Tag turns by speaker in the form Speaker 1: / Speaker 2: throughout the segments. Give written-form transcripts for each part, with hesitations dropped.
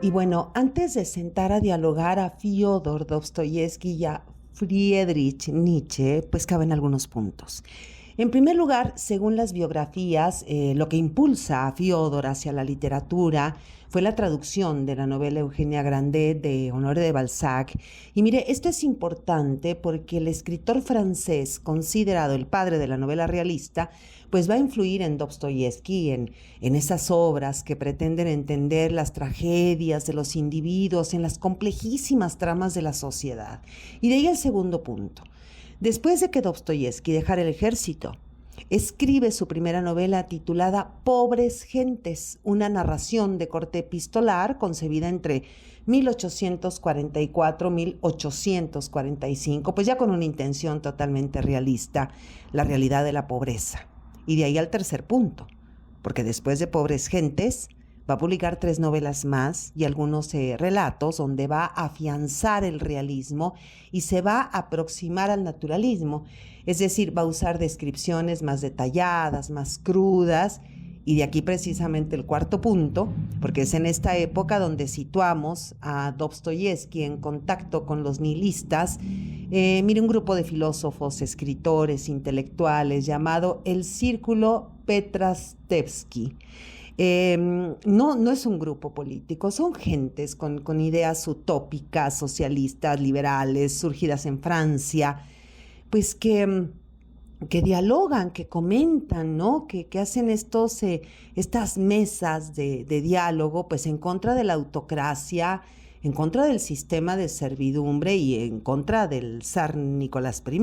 Speaker 1: Y bueno, antes de sentar a dialogar a Fyodor Dostoyevsky y a Friedrich Nietzsche, pues caben algunos puntos. En primer lugar, según las biografías, lo que impulsa a Fyodor hacia la literatura fue la traducción de la novela Eugenia Grandet de Honoré de Balzac. Y mire, esto es importante porque el escritor francés, considerado el padre de la novela realista, pues va a influir en Dostoyevsky, en esas obras que pretenden entender las tragedias de los individuos en las complejísimas tramas de la sociedad. Y de ahí el segundo punto. Después de que Dostoyevsky dejara el ejército, escribe su primera novela titulada Pobres Gentes, una narración de corte epistolar concebida entre 1844 y 1845, pues ya con una intención totalmente realista, la realidad de la pobreza. Y de ahí al tercer punto, porque después de Pobres Gentes va a publicar 3 novelas más y algunos relatos donde va a afianzar el realismo y se va a aproximar al naturalismo. Es decir, va a usar descripciones más detalladas, más crudas. Y de aquí precisamente el cuarto punto, porque es en esta época donde situamos a Dostoyevsky en contacto con los nihilistas. Mire, un grupo de filósofos, escritores, intelectuales llamado el Círculo Petrastevsky. No es un grupo político, son gentes con ideas utópicas, socialistas, liberales, surgidas en Francia, pues que dialogan, que comentan, ¿no? Que hacen estas mesas de diálogo, pues en contra de la autocracia, en contra del sistema de servidumbre y en contra del zar Nicolás I.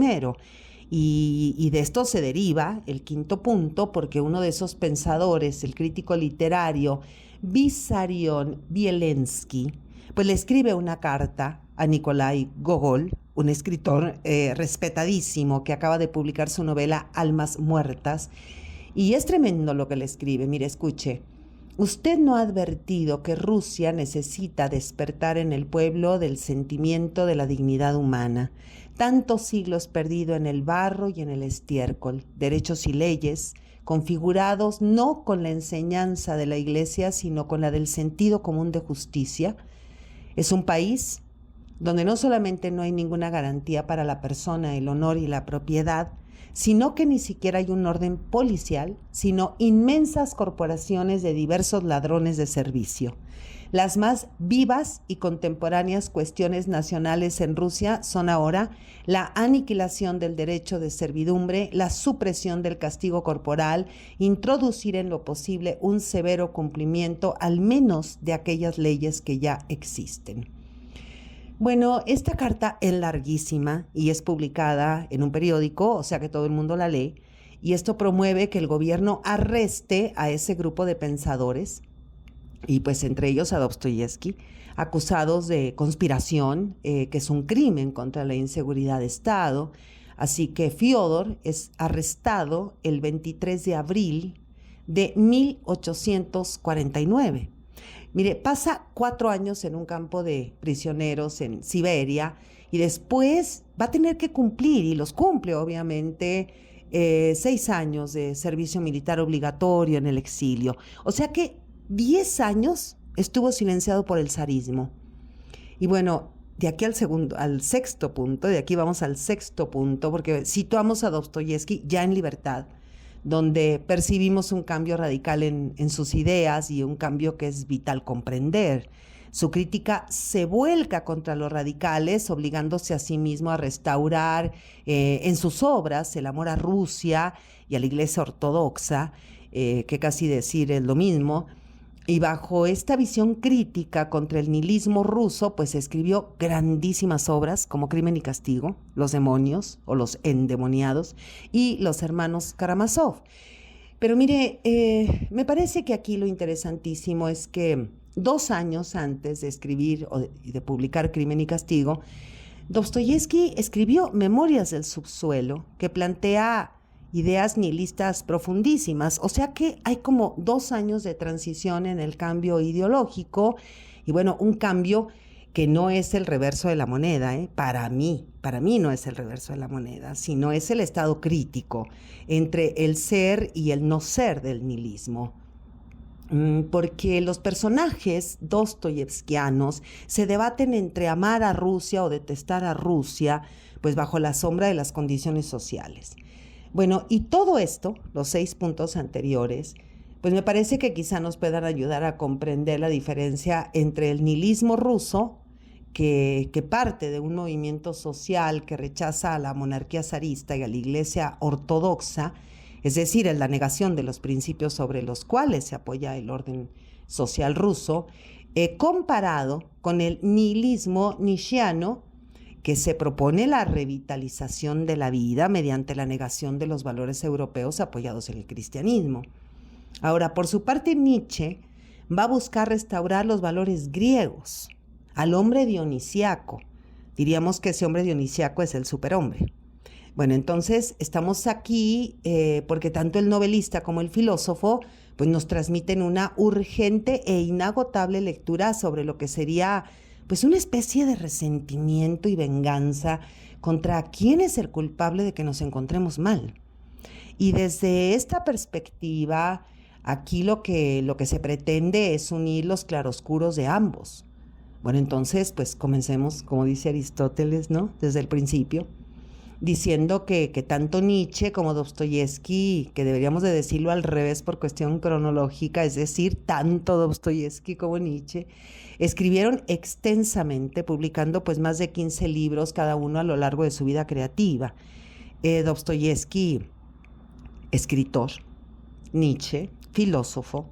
Speaker 1: Y de esto se deriva el quinto punto, porque uno de esos pensadores, el crítico literario Vissarion Bielensky, pues le escribe una carta a Nikolai Gogol, un escritor respetadísimo que acaba de publicar su novela Almas Muertas. Y es tremendo lo que le escribe. Mire, escuche. Usted no ha advertido que Rusia necesita despertar en el pueblo del sentimiento de la dignidad humana. Tantos siglos perdido en el barro y en el estiércol, derechos y leyes, configurados no con la enseñanza de la Iglesia, sino con la del sentido común de justicia. Es un país donde no solamente no hay ninguna garantía para la persona, el honor y la propiedad, sino que ni siquiera hay un orden policial, sino inmensas corporaciones de diversos ladrones de servicio. Las más vivas y contemporáneas cuestiones nacionales en Rusia son ahora la aniquilación del derecho de servidumbre, la supresión del castigo corporal, introducir en lo posible un severo cumplimiento al menos de aquellas leyes que ya existen. Bueno, esta carta es larguísima y es publicada en un periódico, o sea que todo el mundo la lee, y esto promueve que el gobierno arreste a ese grupo de pensadores, y pues entre ellos a Dostoyevsky, acusados de conspiración, que es un crimen contra la inseguridad de Estado. Así que Fyodor es arrestado el 23 de abril de 1849. Mire, pasa 4 años en un campo de prisioneros en Siberia y después va a tener que cumplir, y los cumple obviamente, 6 años de servicio militar obligatorio en el exilio. O sea que 10 años estuvo silenciado por el zarismo. Y bueno, de aquí al sexto punto, de aquí vamos al sexto punto, porque situamos a Dostoyevsky ya en libertad, donde percibimos un cambio radical en sus ideas y un cambio que es vital comprender. Su crítica se vuelca contra los radicales, obligándose a sí mismo a restaurar en sus obras el amor a Rusia y a la Iglesia Ortodoxa, que casi decir es lo mismo. Y bajo esta visión crítica contra el nihilismo ruso, pues escribió grandísimas obras como Crimen y Castigo, Los demonios o Los endemoniados y Los hermanos Karamazov. Pero mire, me parece que aquí lo interesantísimo es que 2 años antes de escribir o de publicar Crimen y Castigo, Dostoyevsky escribió Memorias del subsuelo, que plantea ideas nihilistas profundísimas. O sea que hay como 2 años de transición en el cambio ideológico, y bueno, un cambio que no es el reverso de la moneda, para mí no es el reverso de la moneda, sino es el estado crítico entre el ser y el no ser del nihilismo. porque los personajes dostoyevskianos se debaten entre amar a Rusia o detestar a Rusia, pues bajo la sombra de las condiciones sociales. Bueno, y todo esto, los 6 puntos anteriores, pues me parece que quizá nos puedan ayudar a comprender la diferencia entre el nihilismo ruso, que parte de un movimiento social que rechaza a la monarquía zarista y a la Iglesia ortodoxa, es decir, en la negación de los principios sobre los cuales se apoya el orden social ruso, comparado con el nihilismo nietzscheano, que se propone la revitalización de la vida mediante la negación de los valores europeos apoyados en el cristianismo. Ahora, por su parte, Nietzsche va a buscar restaurar los valores griegos, al hombre dionisiaco. Diríamos que ese hombre dionisiaco es el superhombre. Bueno, entonces estamos aquí porque tanto el novelista como el filósofo pues nos transmiten una urgente e inagotable lectura sobre lo que sería pues una especie de resentimiento y venganza contra quién es el culpable de que nos encontremos mal. Y desde esta perspectiva, aquí lo que se pretende es unir los claroscuros de ambos. Bueno, entonces pues comencemos, como dice Aristóteles, ¿no? Desde el principio, diciendo que tanto Nietzsche como Dostoyevsky, que deberíamos de decirlo al revés por cuestión cronológica, es decir, tanto Dostoyevsky como Nietzsche, escribieron extensamente, publicando pues más de 15 libros cada uno a lo largo de su vida creativa. Dostoyevsky, escritor, Nietzsche, filósofo,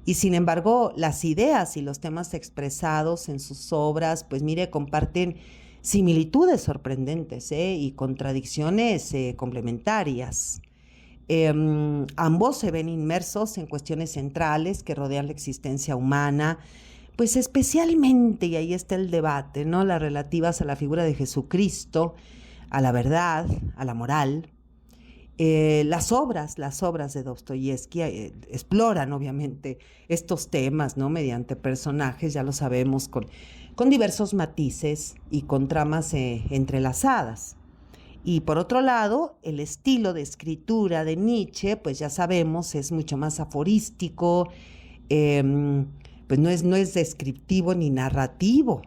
Speaker 1: y sin embargo las ideas y los temas expresados en sus obras, pues mire, comparten similitudes sorprendentes y contradicciones complementarias. Ambos se ven inmersos en cuestiones centrales que rodean la existencia humana, pues especialmente, y ahí está el debate, ¿no? Las relativas a la figura de Jesucristo, a la verdad, a la moral. Las obras de Dostoyevsky exploran obviamente estos temas, ¿no? Mediante personajes, ya lo sabemos, con diversos matices y con tramas entrelazadas. Y por otro lado, el estilo de escritura de Nietzsche, pues ya sabemos, es mucho más aforístico, pues no es descriptivo ni narrativo.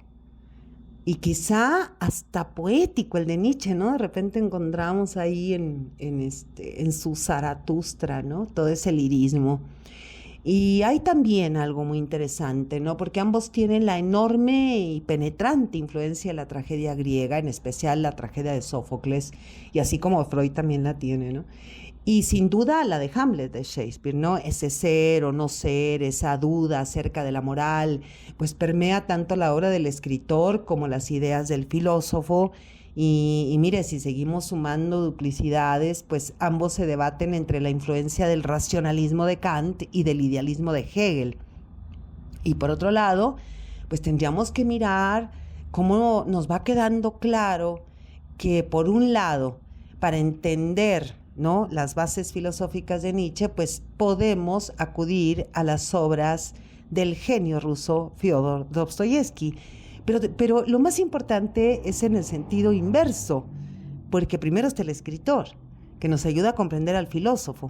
Speaker 1: Y quizá hasta poético el de Nietzsche, ¿no? De repente encontramos ahí en su Zaratustra, ¿no? Todo ese lirismo. Y hay también algo muy interesante, ¿no? Porque ambos tienen la enorme y penetrante influencia de la tragedia griega, en especial la tragedia de Sófocles, y así como Freud también la tiene, ¿no? Y sin duda la de Hamlet de Shakespeare, ¿no? Ese ser o no ser, esa duda acerca de la moral, pues permea tanto la obra del escritor como las ideas del filósofo. Y mire, si seguimos sumando duplicidades, pues ambos se debaten entre la influencia del racionalismo de Kant y del idealismo de Hegel. Y por otro lado, pues tendríamos que mirar cómo nos va quedando claro que por un lado, para entender, ¿no?, las bases filosóficas de Nietzsche, pues podemos acudir a las obras del genio ruso Fyodor Dostoyevsky. Pero lo más importante es en el sentido inverso, porque primero está el escritor, que nos ayuda a comprender al filósofo,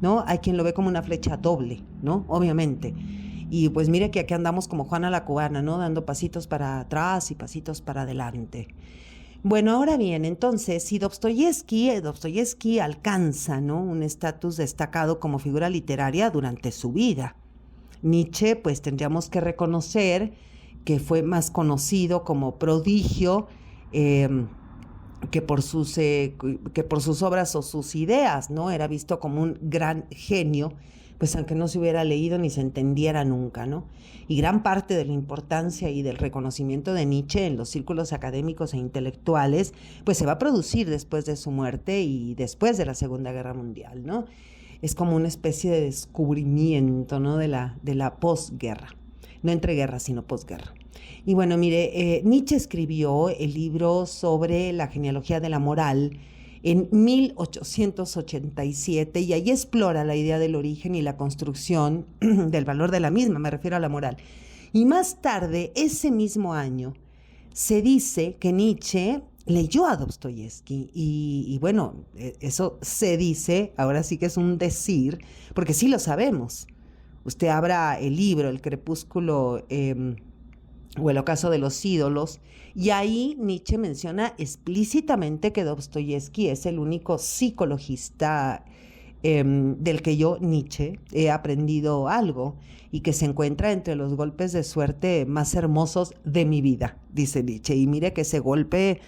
Speaker 1: ¿no? Hay quien lo ve como una flecha doble, ¿no? Obviamente. Y pues mire que aquí andamos como Juana la Cubana, ¿no? Dando pasitos para atrás y pasitos para adelante. Bueno, ahora bien, entonces, si Dostoyevsky alcanza, ¿no?, un estatus destacado como figura literaria durante su vida. Nietzsche, pues tendríamos que reconocer que fue más conocido como prodigio que por sus obras o sus ideas, ¿no? Era visto como un gran genio, pues aunque no se hubiera leído ni se entendiera nunca, ¿no? Y gran parte de la importancia y del reconocimiento de Nietzsche en los círculos académicos e intelectuales, pues se va a producir después de su muerte y después de la Segunda Guerra Mundial, ¿no? Es como una especie de descubrimiento, ¿no?, de la posguerra. No entreguerra, sino posguerra. Y bueno, mire, Nietzsche escribió el libro sobre la genealogía de la moral en 1887 y ahí explora la idea del origen y la construcción del valor de la misma, me refiero a la moral. Y más tarde, ese mismo año, se dice que Nietzsche leyó a Dostoyevsky y bueno, eso se dice, ahora sí que es un decir, porque sí lo sabemos. Usted abra el libro, El Crepúsculo o El Ocaso de los ídolos, y ahí Nietzsche menciona explícitamente que Dostoyevsky es el único psicologista del que yo, Nietzsche, he aprendido algo y que se encuentra entre los golpes de suerte más hermosos de mi vida, dice Nietzsche. Y mire que ese golpe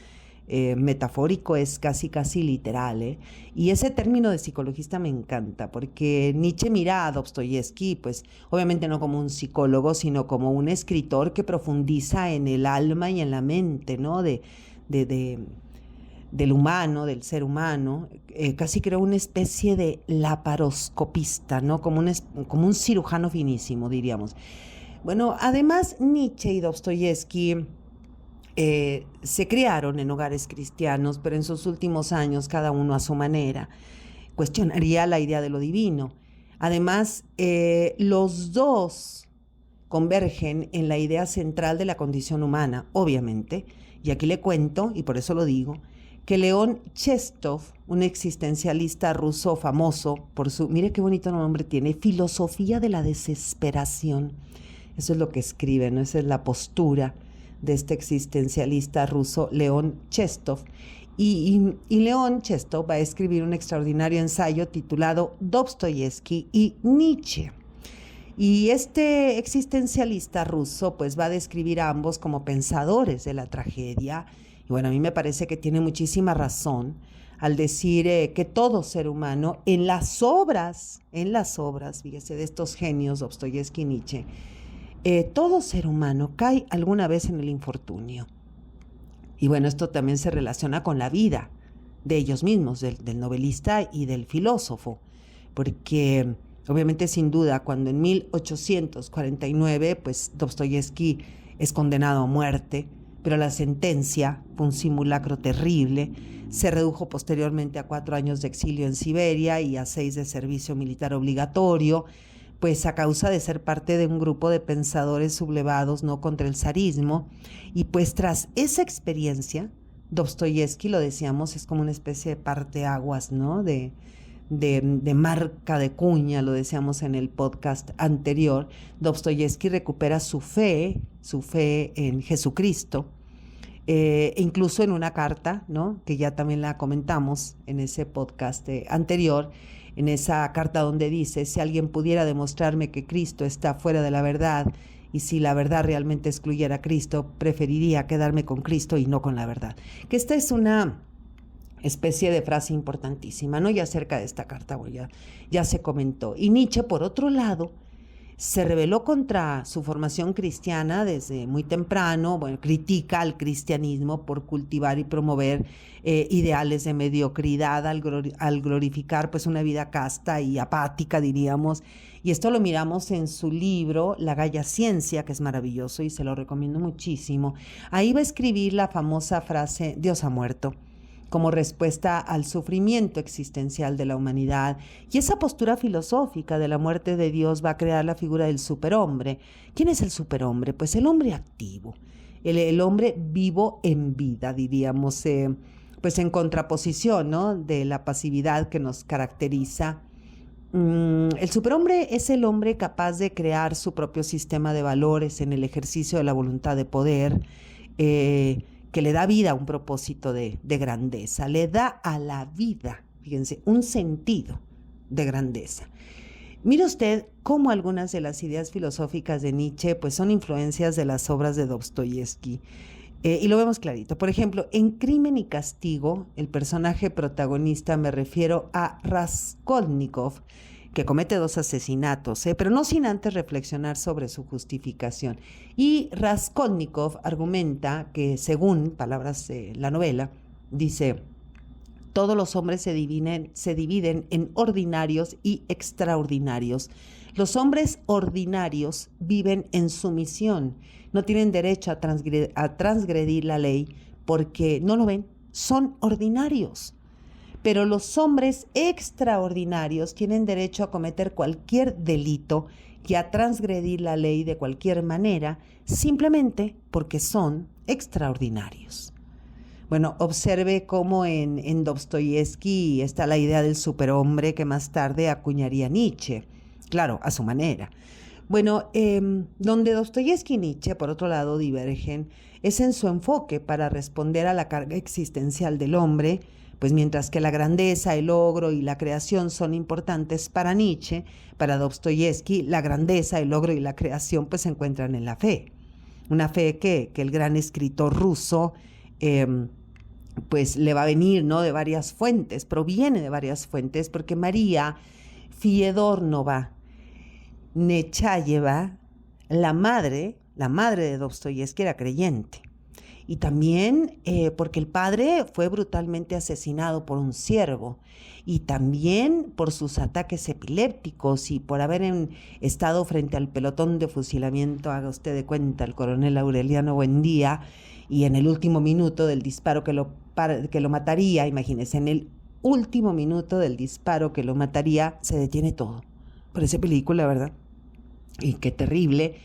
Speaker 1: metafórico es casi literal, ¿eh? Y ese término de psicologista me encanta, porque Nietzsche mira a Dostoyevsky, pues obviamente no como un psicólogo, sino como un escritor que profundiza en el alma y en la mente, ¿no? Del humano, del ser humano, casi creo una especie de laparoscopista, ¿no? Como un cirujano finísimo, diríamos. Bueno, además Nietzsche y Dostoyevsky se criaron en hogares cristianos, pero en sus últimos años, cada uno a su manera, cuestionaría la idea de lo divino. Además, los dos convergen en la idea central de la condición humana, obviamente, y aquí le cuento, y por eso lo digo, que León Chestov, un existencialista ruso famoso por su, mire qué bonito nombre tiene, filosofía de la desesperación. Eso es lo que escribe, ¿no? Esa es la postura de este existencialista ruso, León Chestov. Y León Chestov va a escribir un extraordinario ensayo titulado Dostoyevsky y Nietzsche. Y este existencialista ruso pues va a describir a ambos como pensadores de la tragedia. Y bueno, a mí me parece que tiene muchísima razón al decir que todo ser humano en las obras, fíjese, de estos genios, Dostoyevsky y Nietzsche, todo ser humano cae alguna vez en el infortunio. Y bueno, esto también se relaciona con la vida de ellos mismos, del novelista y del filósofo, porque obviamente, sin duda, cuando en 1849, pues Dostoyevsky es condenado a muerte, pero la sentencia fue un simulacro terrible, se redujo posteriormente a 4 años de exilio en Siberia y a 6 de servicio militar obligatorio, pues a causa de ser parte de un grupo de pensadores sublevados, ¿no?, contra el zarismo. Y pues tras esa experiencia, Dostoyevsky, lo decíamos, es como una especie de parteaguas, ¿no?, de marca de cuña, lo decíamos en el podcast anterior. Dostoyevsky recupera su fe en Jesucristo, incluso en una carta, ¿no?, que ya también la comentamos en ese podcast anterior, en esa carta donde dice: si alguien pudiera demostrarme que Cristo está fuera de la verdad, y si la verdad realmente excluyera a Cristo, preferiría quedarme con Cristo y no con la verdad. Que esta es una especie de frase importantísima, ¿no? Y acerca de esta carta, bueno, ya se comentó. Y Nietzsche, por otro lado, se rebeló contra su formación cristiana desde muy temprano. Bueno, critica al cristianismo por cultivar y promover ideales de mediocridad al glorificar pues una vida casta y apática, diríamos. Y esto lo miramos en su libro La Gaya Ciencia, que es maravilloso y se lo recomiendo muchísimo. Ahí va a escribir la famosa frase: Dios ha muerto, como respuesta al sufrimiento existencial de la humanidad. Y esa postura filosófica de la muerte de Dios va a crear la figura del superhombre. ¿Quién es el superhombre? Pues el hombre activo, el hombre vivo en vida, diríamos, pues en contraposición, ¿no?, de la pasividad que nos caracteriza. El superhombre es el hombre capaz de crear su propio sistema de valores en el ejercicio de la voluntad de poder, que le da vida a un propósito de grandeza, le da a la vida, fíjense, un sentido de grandeza. Mire usted cómo algunas de las ideas filosóficas de Nietzsche pues son influencias de las obras de Dostoyevsky. Y lo vemos clarito. Por ejemplo, en Crimen y Castigo, el personaje protagonista, me refiero a Raskolnikov, que comete 2 asesinatos, pero no sin antes reflexionar sobre su justificación. Y Raskolnikov argumenta que, según palabras de la novela, dice: todos los hombres se dividen en ordinarios y extraordinarios. Los hombres ordinarios viven en sumisión, no tienen derecho a transgredir la ley porque no lo ven, son ordinarios. Pero los hombres extraordinarios tienen derecho a cometer cualquier delito y a transgredir la ley de cualquier manera, simplemente porque son extraordinarios. Bueno, observe cómo en Dostoyevsky está la idea del superhombre que más tarde acuñaría Nietzsche. claro, a su manera. Bueno, donde Dostoyevski y Nietzsche, por otro lado, divergen, es en su enfoque para responder a la carga existencial del hombre, pues mientras que la grandeza, el logro y la creación son importantes para Nietzsche, para Dostoyevski la grandeza, el logro y la creación pues se encuentran en la fe. Una fe que el gran escritor ruso pues le va a venir, ¿no?, de varias fuentes, proviene de varias fuentes, porque María Fiedornova Nechayeva, la madre de Dostoyevski, era creyente. Y también porque el padre fue brutalmente asesinado por un ciervo, y también por sus ataques epilépticos y por haber estado frente al pelotón de fusilamiento, haga usted de cuenta, el coronel Aureliano Buendía, y en el último minuto del disparo que lo mataría, imagínense, en el último minuto del disparo que lo mataría, se detiene todo. Parece película, ¿verdad? Y qué terrible.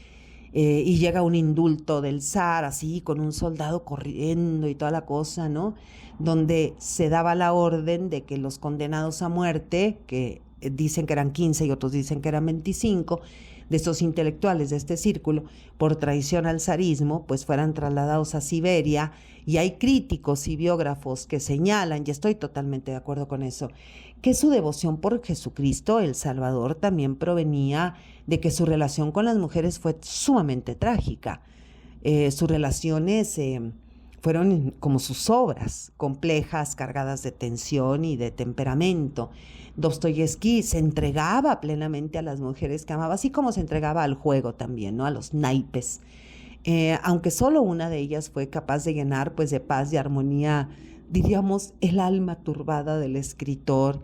Speaker 1: Y llega un indulto del zar, así, con un soldado corriendo y toda la cosa, ¿no? Donde se daba la orden de que los condenados a muerte, que dicen que eran 15 y otros dicen que eran 25, de estos intelectuales de este círculo, por traición al zarismo, pues fueran trasladados a Siberia. Y hay críticos y biógrafos que señalan, y estoy totalmente de acuerdo con eso, que su devoción por Jesucristo, el Salvador, también provenía de que su relación con las mujeres fue sumamente trágica. Sus relaciones fueron como sus obras, complejas, cargadas de tensión y de temperamento. Dostoyevski se entregaba plenamente a las mujeres que amaba, así como se entregaba al juego también, ¿no?, a los naipes. Aunque solo una de ellas fue capaz de llenar pues de paz y armonía, diríamos, el alma turbada del escritor.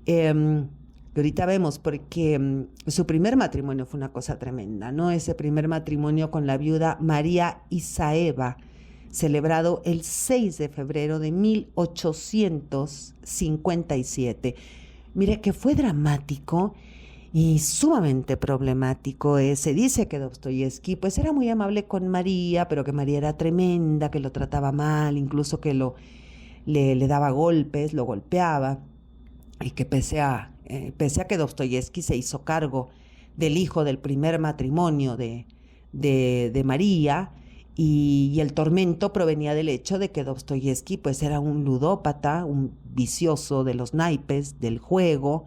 Speaker 1: Que ahorita vemos, porque su primer matrimonio fue una cosa tremenda, ¿no? Ese primer matrimonio con la viuda María Isaeva, celebrado el 6 de febrero de 1857. Mire que fue dramático y sumamente problemático. Se dice que Dostoyevski pues era muy amable con María, pero que María era tremenda, que lo trataba mal, incluso que le daba golpes, lo golpeaba, y que pese a que Dostoyevski se hizo cargo del hijo del primer matrimonio de María, y el tormento provenía del hecho de que Dostoyevski pues era un ludópata, un vicioso de los naipes, del juego,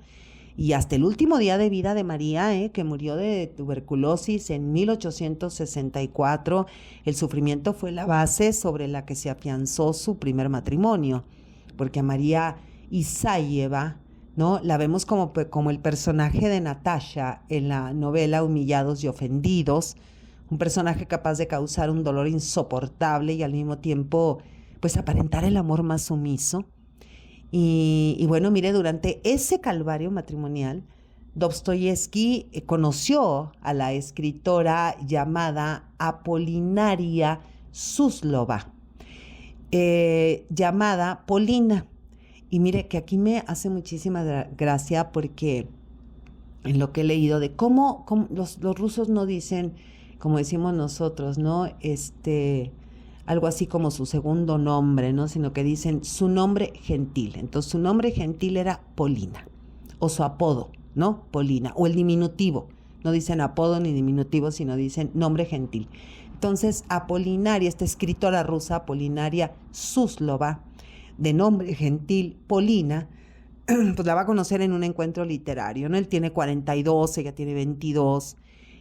Speaker 1: y hasta el último día de vida de María, que murió de tuberculosis en 1864, el sufrimiento fue la base sobre la que se afianzó su primer matrimonio, porque a María Isaeva, ¿no?, la vemos como el personaje de Natasha en la novela Humillados y Ofendidos, un personaje capaz de causar un dolor insoportable y al mismo tiempo pues aparentar el amor más sumiso. Y bueno, mire, durante ese calvario matrimonial, Dostoyevski conoció a la escritora llamada Apolinaria Suslova, llamada Polina. Y mire que aquí me hace muchísima gracia, porque en lo que he leído de cómo los rusos no dicen, como decimos nosotros, ¿no?, algo así como su segundo nombre, ¿no?, sino que dicen su nombre gentil. Entonces su nombre gentil era Polina, o su apodo, ¿no?, Polina, o el diminutivo. No dicen apodo ni diminutivo, sino dicen nombre gentil. Entonces Apolinaria, esta escritora rusa, Apolinaria Suslova, de nombre gentil Polina, pues la va a conocer en un encuentro literario, ¿no? Él tiene 42, ella tiene 22,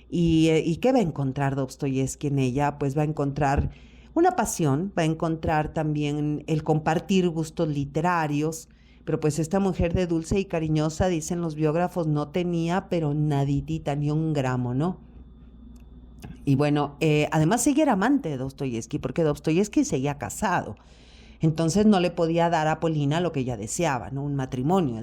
Speaker 1: y ¿qué va a encontrar Dostoyevski en ella? Pues va a encontrar una pasión, va a encontrar también el compartir gustos literarios, pero pues esta mujer de dulce y cariñosa, dicen los biógrafos, no tenía pero naditita, ni un gramo, ¿no? Y bueno, además ella era amante de Dostoyevski, porque Dostoyevski seguía casado. Entonces no le podía dar a Polina lo que ella deseaba, ¿no?, un matrimonio.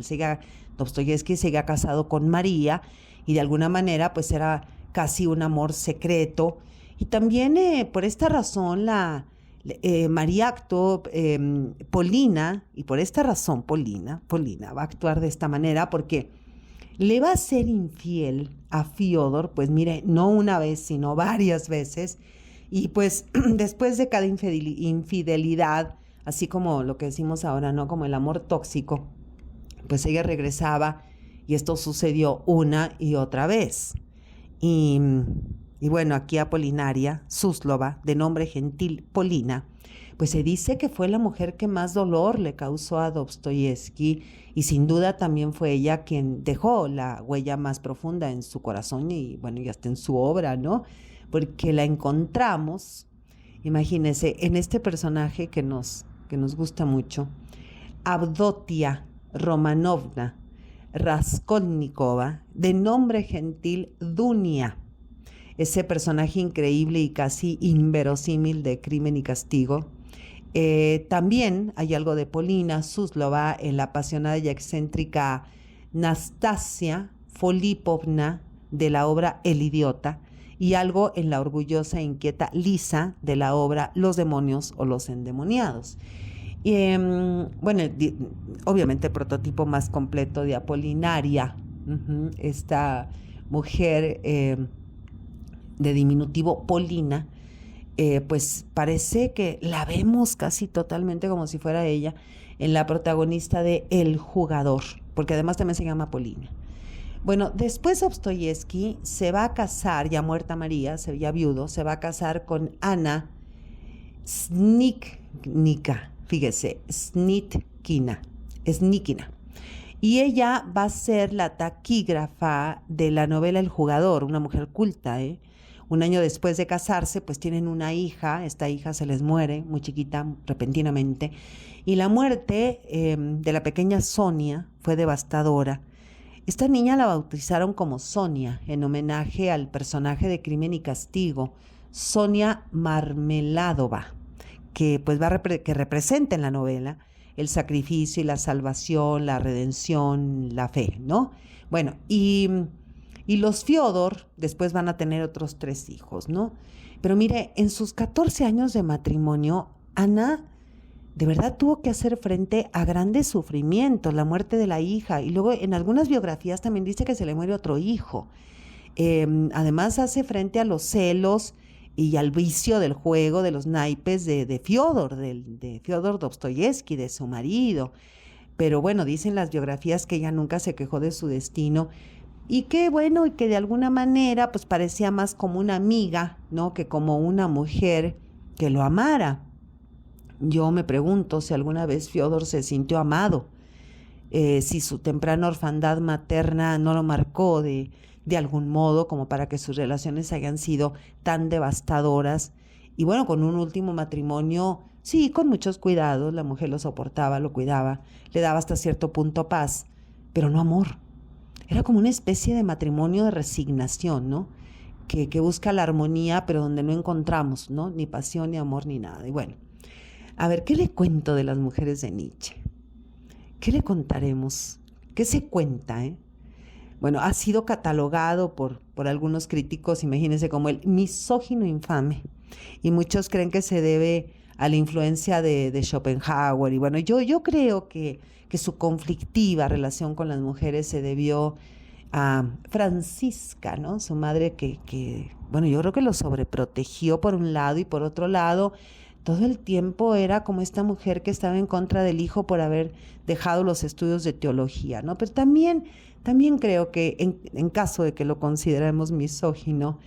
Speaker 1: Dostoyevski seguía casado con María, y de alguna manera pues era casi un amor secreto. Y también por esta razón María actuó, Polina, y por esta razón Polina va a actuar de esta manera, porque le va a ser infiel a Fiodor, pues mire, no una vez, sino varias veces. Y pues después de cada infidelidad, así como lo que decimos ahora, ¿no?, como el amor tóxico, pues ella regresaba Y esto sucedió una y otra vez. Y, y bueno, aquí Apolinaria Suslova, de nombre gentil Polina, pues se dice que fue la mujer que más dolor le causó a Dostoyevsky, y sin duda también fue ella quien dejó la huella más profunda en su corazón y bueno, y hasta en su obra, ¿no? Porque la encontramos, imagínense, en este personaje que nos gusta mucho, Avdotia Romanovna Raskolnikova, de nombre gentil Dunia, ese personaje increíble y casi inverosímil de Crimen y Castigo. También hay algo de Polina Suslova en la apasionada y excéntrica Nastasia Filipovna de la obra El Idiota, y algo en la orgullosa e inquieta Lisa de la obra Los demonios o los endemoniados. Bueno, obviamente el prototipo más completo de Apolinaria, esta mujer de diminutivo Polina, pues parece que la vemos casi totalmente como si fuera ella en la protagonista de El Jugador, porque además también se llama Polina. Bueno, después Dostoyevsky se va a casar, ya muerta María, ya viudo, se va a casar con Ana Snikina, fíjese, Snikina. Y ella va a ser la taquígrafa de la novela El Jugador, una mujer culta, ¿eh? Un año después de casarse, pues tienen una hija, esta hija se les muere muy chiquita, repentinamente, y la muerte de la pequeña Sonia fue devastadora. Esta niña la bautizaron como Sonia, en homenaje al personaje de Crimen y Castigo, Sonia Marmeladova, que pues que representa en la novela el sacrificio y la salvación, la redención, la fe, ¿no? Bueno, y los Fiodor después van a tener otros 3 hijos, ¿no? Pero mire, en sus 14 años de matrimonio, Ana de verdad tuvo que hacer frente a grandes sufrimientos, la muerte de la hija, y luego en algunas biografías también dice que se le muere otro hijo. Además hace frente a los celos y al vicio del juego, de los naipes de Fiodor, de Fiodor Dostoyevsky, de su marido. Pero bueno, dicen las biografías que ella nunca se quejó de su destino, y que bueno, y que de alguna manera pues parecía más como una amiga, ¿no?, que como una mujer que lo amara. Yo me pregunto si alguna vez Fiodor se sintió amado, si su temprana orfandad materna no lo marcó de algún modo como para que sus relaciones hayan sido tan devastadoras. Y bueno, con un último matrimonio, sí, con muchos cuidados, la mujer lo soportaba, lo cuidaba, le daba hasta cierto punto paz, pero no amor. Era como una especie de matrimonio de resignación, ¿no? Que busca la armonía, pero donde no encontramos, ¿no?, ni pasión, ni amor, ni nada. Y bueno, a ver, ¿qué le cuento de las mujeres de Nietzsche? ¿Qué le contaremos? ¿Qué se cuenta, Bueno, ha sido catalogado por algunos críticos, imagínense, como el misógino infame. Y muchos creen que se debe a la influencia de Schopenhauer. Y bueno, yo creo que su conflictiva relación con las mujeres se debió a Francisca, ¿no? Su madre que bueno, yo creo que lo sobreprotegió por un lado, y por otro lado, todo el tiempo era como esta mujer que estaba en contra del hijo por haber dejado los estudios de teología, ¿no? Pero también creo que en caso de que lo consideremos misógino,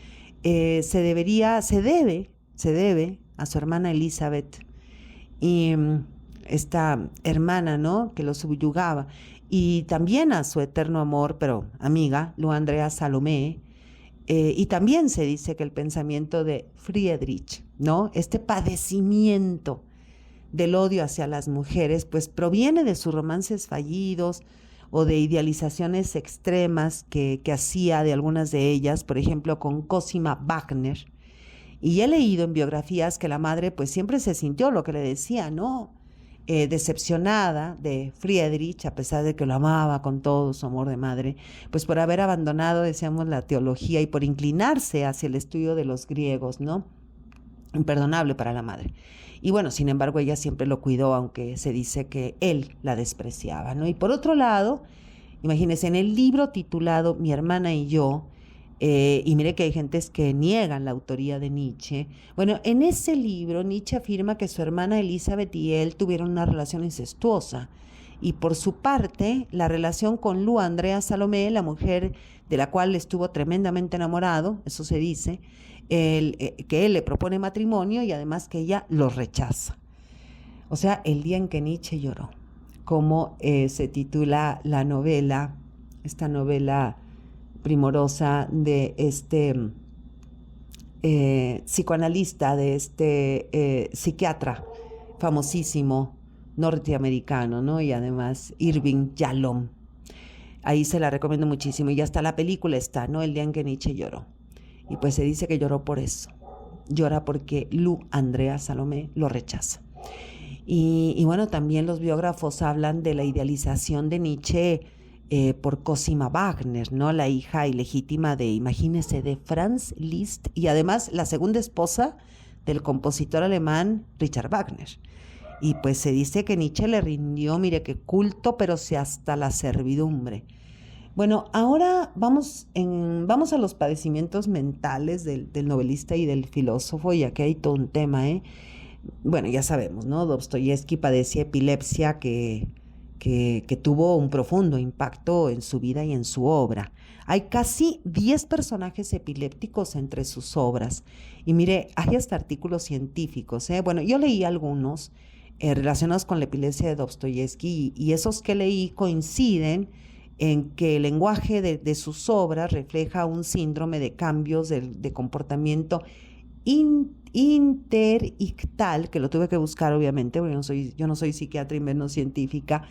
Speaker 1: se debe a su hermana Elizabeth, y esta hermana, ¿no?, que lo subyugaba, y también a su eterno amor, pero amiga, Andrea Salomé. Y también se dice que el pensamiento de Friedrich, ¿no?, este padecimiento del odio hacia las mujeres, pues proviene de sus romances fallidos o de idealizaciones extremas que hacía de algunas de ellas, por ejemplo, con Cosima Wagner. Y he leído en biografías que la madre pues siempre se sintió lo que le decía, ¿no?, decepcionada de Friedrich, a pesar de que lo amaba con todo su amor de madre, pues por haber abandonado, decíamos, la teología y por inclinarse hacia el estudio de los griegos, ¿no? Imperdonable para la madre. Y bueno, sin embargo, ella siempre lo cuidó, aunque se dice que él la despreciaba, ¿no? Y por otro lado, imagínense, en el libro titulado Mi hermana y yo, y mire que hay gentes que niegan la autoría de Nietzsche. Bueno, en ese libro Nietzsche afirma que su hermana Elizabeth y él tuvieron una relación incestuosa, Y por su parte, la relación con Lu Andrea Salomé, la mujer de la cual estuvo tremendamente enamorado, eso se dice, que él le propone matrimonio y además que ella lo rechaza. O sea, el día en que Nietzsche lloró, como se titula la novela, esta novela primorosa de este psicoanalista, de este psiquiatra famosísimo norteamericano, ¿no? Y además Irving Yalom. Ahí se la recomiendo muchísimo. Y hasta la película está, ¿no? El día en que Nietzsche lloró. Y pues se dice que lloró por eso. Llora porque Lu Andrea Salomé lo rechaza. Y bueno, también los biógrafos hablan de la idealización de Nietzsche por Cosima Wagner, ¿no? La hija ilegítima de, imagínese, de Franz Liszt y además la segunda esposa del compositor alemán Richard Wagner. Y pues se dice que Nietzsche le rindió, mire qué culto, pero sí hasta la servidumbre. Bueno, ahora vamos a los padecimientos mentales del novelista y del filósofo, y aquí hay todo un tema, ¿eh? Bueno, ya sabemos, ¿no? Dostoyevsky padecía epilepsia que tuvo un profundo impacto en su vida y en su obra. Hay casi 10 personajes epilépticos entre sus obras. Y mire, hay hasta artículos científicos, ¿eh? Bueno, yo leí algunos relacionados con la epilepsia de Dostoyevsky y esos que leí coinciden en que el lenguaje de sus obras refleja un síndrome de cambios de comportamiento interictal, que lo tuve que buscar obviamente, porque yo no soy psiquiatra y menos científica,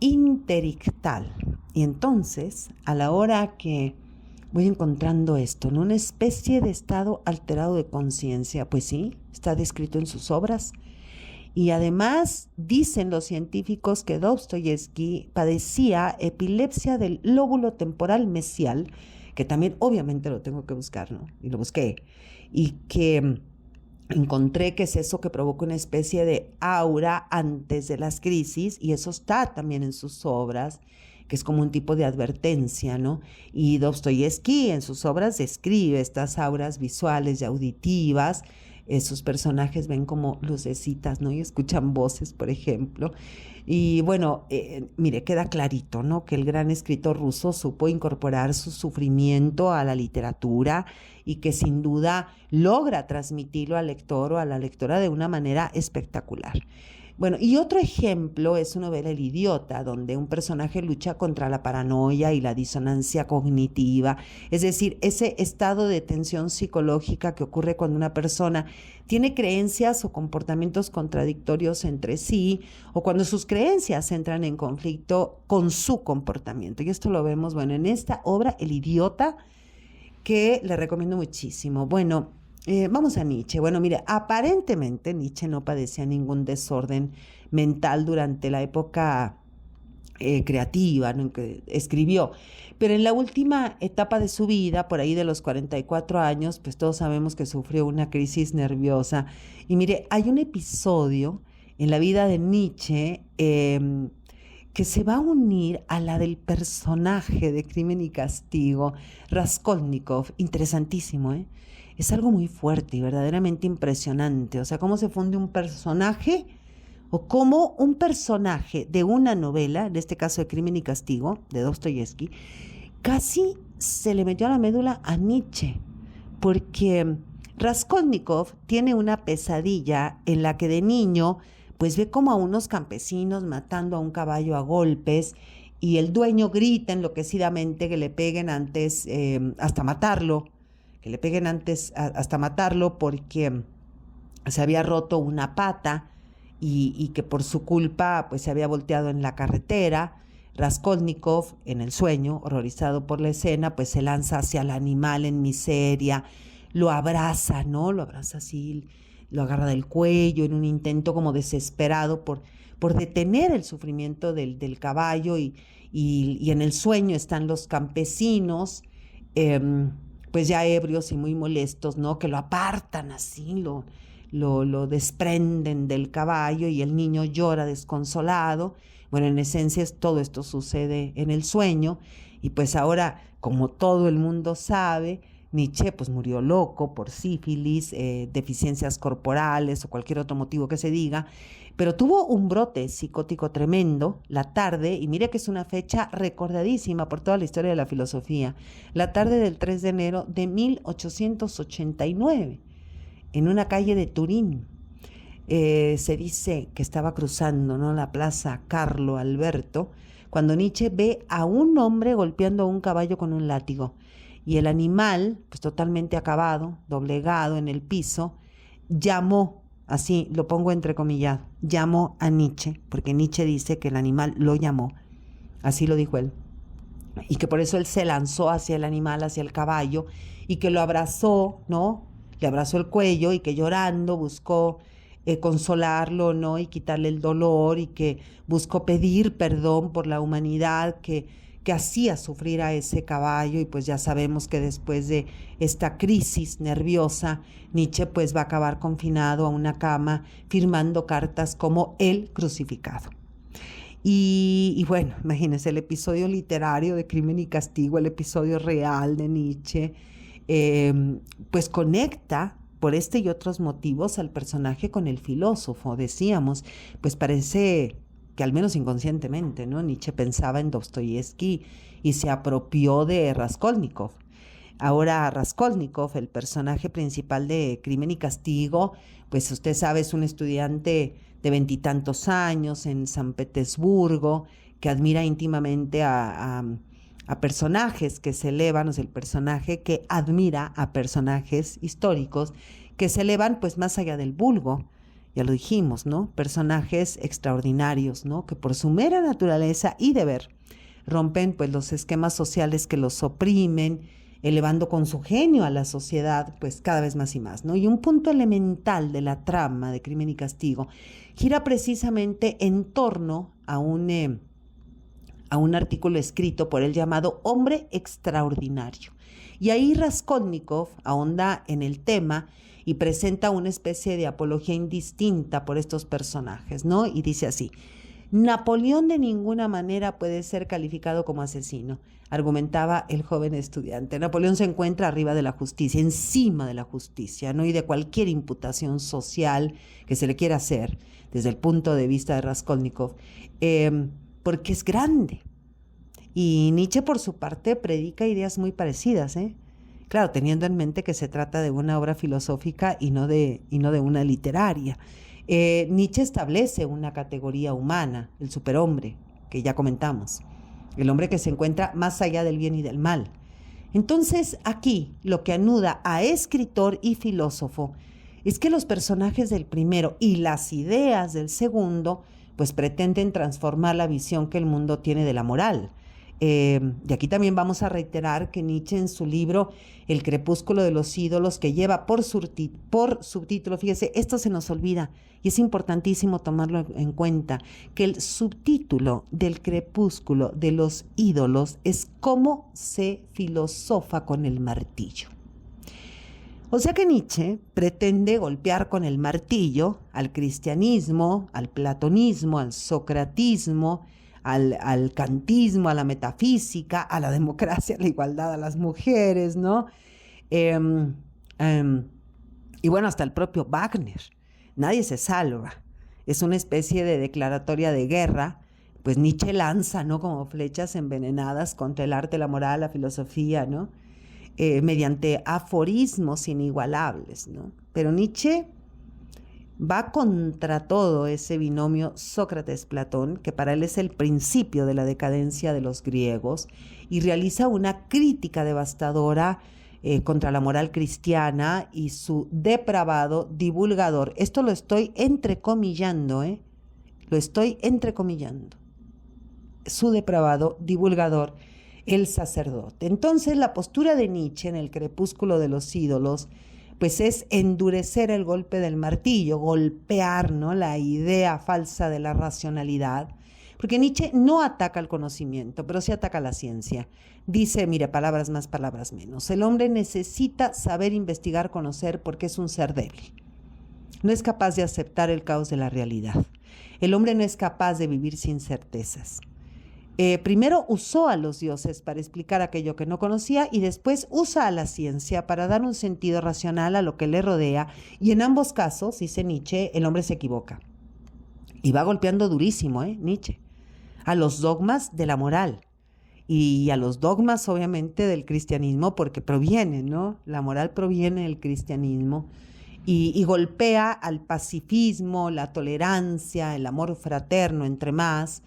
Speaker 1: interictal. Y entonces, a la hora que voy encontrando esto, en una especie de estado alterado de conciencia, pues sí, está descrito en sus obras. Y además dicen los científicos que Dostoyevsky padecía epilepsia del lóbulo temporal mesial, que también obviamente lo tengo que buscar, ¿no? Y lo busqué. Y que encontré que es eso que provoca una especie de aura antes de las crisis, y eso está también en sus obras, que es como un tipo de advertencia, ¿no? Y Dostoyevsky en sus obras describe estas auras visuales y auditivas. Sus personajes ven como lucecitas, ¿no? Y escuchan voces, por ejemplo. Y bueno, mire, queda clarito, ¿no? Que el gran escritor ruso supo incorporar su sufrimiento a la literatura y que sin duda logra transmitirlo al lector o a la lectora de una manera espectacular. Bueno, y otro ejemplo es su novela El idiota, donde un personaje lucha contra la paranoia y la disonancia cognitiva, es decir, ese estado de tensión psicológica que ocurre cuando una persona tiene creencias o comportamientos contradictorios entre sí, o cuando sus creencias entran en conflicto con su comportamiento. Y esto lo vemos, bueno, en esta obra, El idiota, que le recomiendo muchísimo. Bueno, vamos a Nietzsche. Bueno, mire, aparentemente Nietzsche no padecía ningún desorden mental durante la época creativa, ¿no?, en que escribió, pero en la última etapa de su vida, por ahí de los 44 años, pues todos sabemos que sufrió una crisis nerviosa. Y mire, hay un episodio en la vida de Nietzsche que se va a unir a la del personaje de Crimen y Castigo, Raskolnikov, interesantísimo, ¿eh? Es algo muy fuerte y verdaderamente impresionante. O sea, cómo se funde un personaje o cómo un personaje de una novela, en este caso de Crimen y Castigo, de Dostoyevsky, casi se le metió a la médula a Nietzsche, porque Raskolnikov tiene una pesadilla en la que de niño pues ve como a unos campesinos matando a un caballo a golpes y el dueño grita enloquecidamente que le peguen antes hasta matarlo, porque se había roto una pata y que por su culpa pues se había volteado en la carretera. Raskolnikov, en el sueño, horrorizado por la escena, pues se lanza hacia el animal en miseria, lo abraza, ¿no? Lo abraza así, lo agarra del cuello en un intento como desesperado por detener el sufrimiento del caballo y en el sueño están los campesinos, pues ya ebrios y muy molestos, ¿no? Que lo apartan así, lo desprenden del caballo y el niño llora desconsolado. Bueno, en esencia todo esto sucede en el sueño y pues ahora, como todo el mundo sabe, Nietzsche pues murió loco por sífilis, deficiencias corporales o cualquier otro motivo que se diga, pero tuvo un brote psicótico tremendo la tarde, y mire que es una fecha recordadísima por toda la historia de la filosofía, la tarde del 3 de enero de 1889, en una calle de Turín. Se dice que estaba cruzando, ¿no?, la plaza Carlo Alberto, cuando Nietzsche ve a un hombre golpeando a un caballo con un látigo. Y el animal, pues totalmente acabado, doblegado en el piso, llamó, así lo pongo entrecomillado, llamó a Nietzsche, porque Nietzsche dice que el animal lo llamó, así lo dijo él, y que por eso él se lanzó hacia el animal, hacia el caballo, y que lo abrazó, ¿no? Le abrazó el cuello, y que llorando buscó consolarlo, ¿no?, y quitarle el dolor, y que buscó pedir perdón por la humanidad que hacía sufrir a ese caballo. Y pues ya sabemos que después de esta crisis nerviosa, Nietzsche pues va a acabar confinado a una cama firmando cartas como el crucificado. Y bueno, imagínense el episodio literario de Crimen y Castigo, el episodio real de Nietzsche, pues conecta por este y otros motivos al personaje con el filósofo. Decíamos, pues parece que al menos inconscientemente, ¿no?, Nietzsche pensaba en Dostoyevsky y se apropió de Raskolnikov. Ahora Raskolnikov, el personaje principal de Crimen y Castigo, pues usted sabe, es un estudiante de 20 y tantos años en San Petersburgo, que admira íntimamente a personajes que se elevan, o sea, el personaje que admira a personajes históricos que se elevan pues más allá del vulgo. Ya lo dijimos, ¿no? Personajes extraordinarios, ¿no?, que por su mera naturaleza y deber rompen pues los esquemas sociales que los oprimen, elevando con su genio a la sociedad pues cada vez más y más, ¿no? Y un punto elemental de la trama de Crimen y Castigo gira precisamente en torno a un artículo escrito por él llamado Hombre Extraordinario. Y ahí Raskolnikov ahonda en el tema y presenta una especie de apología indistinta por estos personajes, ¿no? Y dice así: Napoleón de ninguna manera puede ser calificado como asesino, argumentaba el joven estudiante. Napoleón se encuentra arriba de la justicia, encima de la justicia, ¿no?, y de cualquier imputación social que se le quiera hacer desde el punto de vista de Raskolnikov, porque es grande. Y Nietzsche, por su parte, predica ideas muy parecidas, Claro, teniendo en mente que se trata de una obra filosófica y no de una literaria. Nietzsche establece una categoría humana, el superhombre, que ya comentamos, el hombre que se encuentra más allá del bien y del mal. Entonces, aquí lo que anuda a escritor y filósofo es que los personajes del primero y las ideas del segundo pues pretenden transformar la visión que el mundo tiene de la moral. Y aquí también vamos a reiterar que Nietzsche, en su libro El crepúsculo de los ídolos, que lleva por subtítulo, fíjese, esto se nos olvida y es importantísimo tomarlo en cuenta, que el subtítulo del crepúsculo de los ídolos es cómo se filosofa con el martillo. O sea que Nietzsche pretende golpear con el martillo al cristianismo, al platonismo, al socratismo, al kantismo, a la metafísica, a la democracia, a la igualdad a las mujeres, ¿no? Y bueno, hasta el propio Wagner. Nadie se salva. Es una especie de declaratoria de guerra, pues Nietzsche lanza, ¿no?, como flechas envenenadas contra el arte, la moral, la filosofía, ¿no?, mediante aforismos inigualables, ¿no? Pero Nietzsche va contra todo ese binomio Sócrates-Platón, que para él es el principio de la decadencia de los griegos, y realiza una crítica devastadora contra la moral cristiana y su depravado divulgador. Esto lo estoy entrecomillando, lo estoy entrecomillando. Su depravado divulgador, el sacerdote. Entonces, la postura de Nietzsche en el crepúsculo de los ídolos pues es endurecer el golpe del martillo, golpear, ¿no?, la idea falsa de la racionalidad, porque Nietzsche no ataca el conocimiento, pero sí ataca la ciencia. Dice, mire, palabras más, palabras menos, el hombre necesita saber, investigar, conocer, porque es un ser débil. No es capaz de aceptar el caos de la realidad. El hombre no es capaz de vivir sin certezas. Primero usó a los dioses para explicar aquello que no conocía y después usa a la ciencia para dar un sentido racional a lo que le rodea. Y en ambos casos, dice Nietzsche, el hombre se equivoca. Y va golpeando durísimo, Nietzsche, a los dogmas de la moral y a los dogmas, obviamente, del cristianismo, porque proviene, ¿no? La moral proviene del cristianismo y golpea al pacifismo, la tolerancia, el amor fraterno, entre más,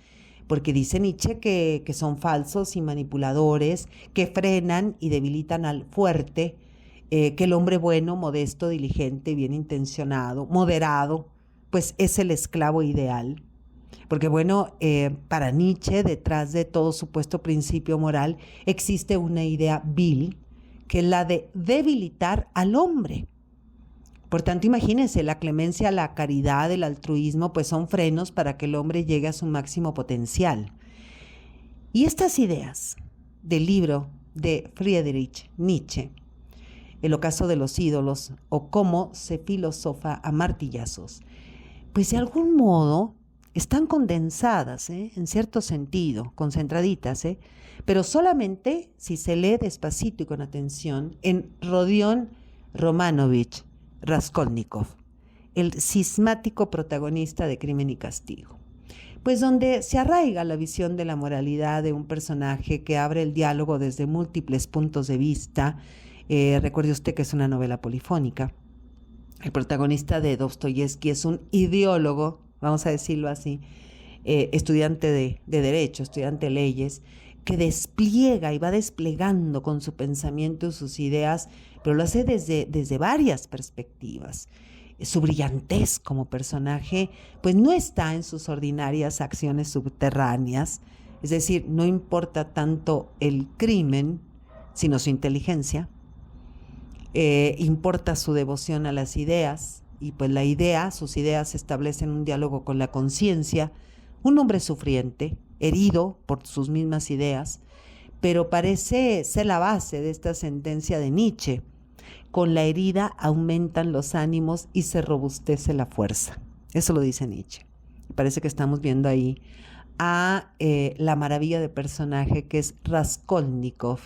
Speaker 1: porque dice Nietzsche que son falsos y manipuladores, que frenan y debilitan al fuerte, que el hombre bueno, modesto, diligente, bien intencionado, moderado, pues es el esclavo ideal. Porque bueno, para Nietzsche, detrás de todo supuesto principio moral, existe una idea vil, que es la de debilitar al hombre. Por tanto, imagínense, la clemencia, la caridad, el altruismo, pues son frenos para que el hombre llegue a su máximo potencial. Y estas ideas del libro de Friedrich Nietzsche, El ocaso de los ídolos o Cómo se filosofa a martillazos, pues de algún modo están condensadas, en cierto sentido, concentraditas, pero solamente si se lee despacito y con atención en Rodion Romanovich Raskolnikov, el cismático protagonista de Crimen y Castigo, pues donde se arraiga la visión de la moralidad de un personaje que abre el diálogo desde múltiples puntos de vista. Recuerde usted que es una novela polifónica. El protagonista de Dostoyevsky es un ideólogo, vamos a decirlo así, estudiante de Derecho, estudiante de Leyes, que despliega y va desplegando con su pensamiento y sus ideas, pero lo hace desde varias perspectivas. Su brillantez como personaje, pues no está en sus ordinarias acciones subterráneas, es decir, no importa tanto el crimen, sino su inteligencia. Importa su devoción a las ideas, y pues sus ideas establecen un diálogo con la conciencia, un hombre sufriente, herido por sus mismas ideas, pero parece ser la base de esta sentencia de Nietzsche: con la herida aumentan los ánimos y se robustece la fuerza. Eso lo dice Nietzsche. Parece que estamos viendo ahí a la maravilla de personaje que es Raskolnikov.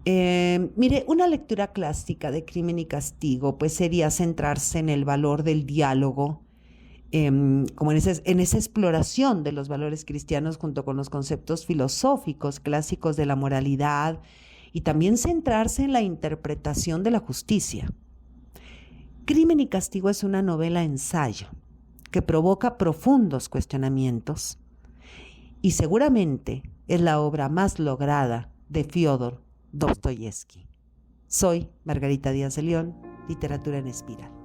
Speaker 1: Mire, una lectura clásica de Crimen y Castigo pues sería centrarse en el valor del diálogo, como en esa exploración de los valores cristianos junto con los conceptos filosóficos clásicos de la moralidad, y también centrarse en la interpretación de la justicia. Crimen y Castigo es una novela ensayo que provoca profundos cuestionamientos y seguramente es la obra más lograda de Fyodor Dostoyevsky. Soy Margarita Díaz de León, Literatura en Espiral.